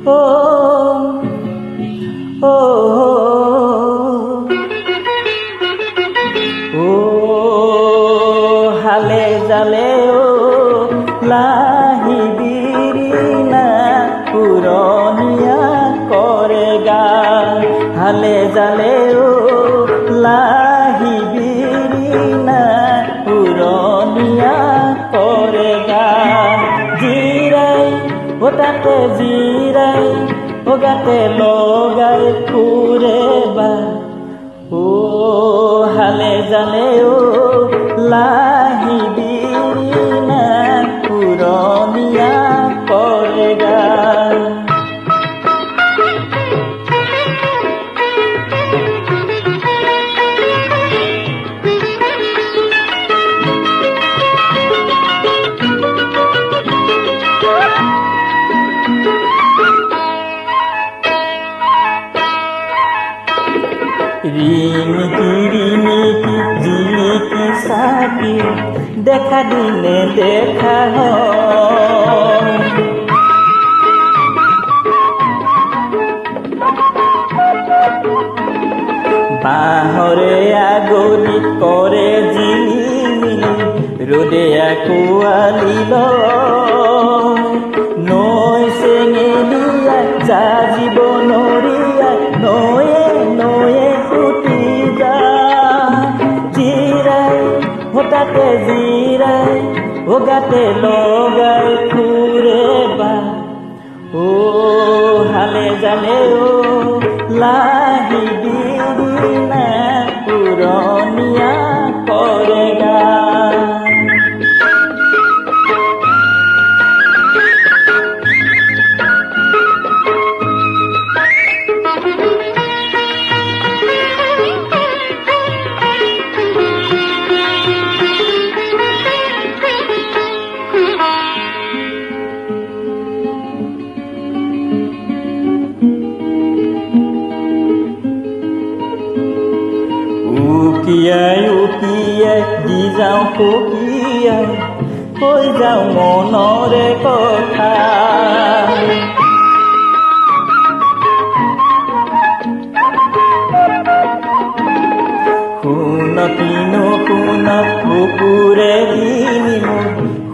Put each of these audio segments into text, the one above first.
ও ও ও হালে জালে ও লাহি বিরিনা পুরনিয়া করে গা হালে জালে ও লাহি বিরিনা পুরনিয়া করে গা জিরাই ওটাতে জিরাই ওগাতে লগাই পুরে বা ও হালে জালে ও লাহি বিরিনা পুরনিয়া করে গা রিমিকি জিমিকি সাকি দেখা দিনে দেখা বাহরে আগলি করে জিলিমিলি রোদে কুয়ালিল নৈ চেঙেলিয়া যা জীবনরিয়া নয়ে নয়ে ফুটি যা জিরাই হঠাতে জিরাই ওগাতে লগাই ফুরে বা ও হালে জালে ও লাহি বিরিনা পুরনিয়া করে গা উকিয়াই দি যাওঁ সকিয়াই কৈ যাওঁ মনৰে কথা শুন কিনো শুন বুকুৰে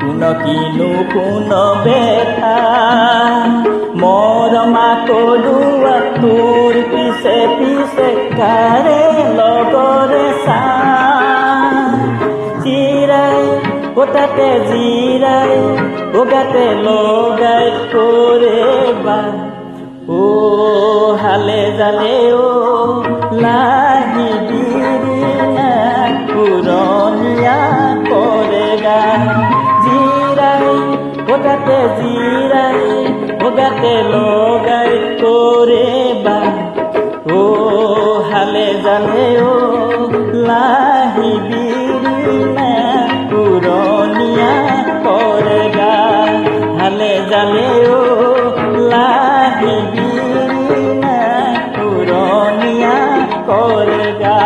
শুন কিনো শুন বেথা মৰমা কলোৱা তোৰ পিছে পিছে কাৰে লগৰে চা জিৰাই ওটাতে জিৰাই ওগাতে লগাই কৰে বা ও হালে জালে ও লাহি বিৰিনা পুৰনিয়া কৰে গা জিৰাই ওটাতে জিৰাই ওগাতে লগাই কৰে বা ও হালে জালে ও লাহি বিৰিনা পুৰনিয়া কৰে গা হালে জালে ও লাহি বিৰিনা পুৰনিয়া কৰে গা।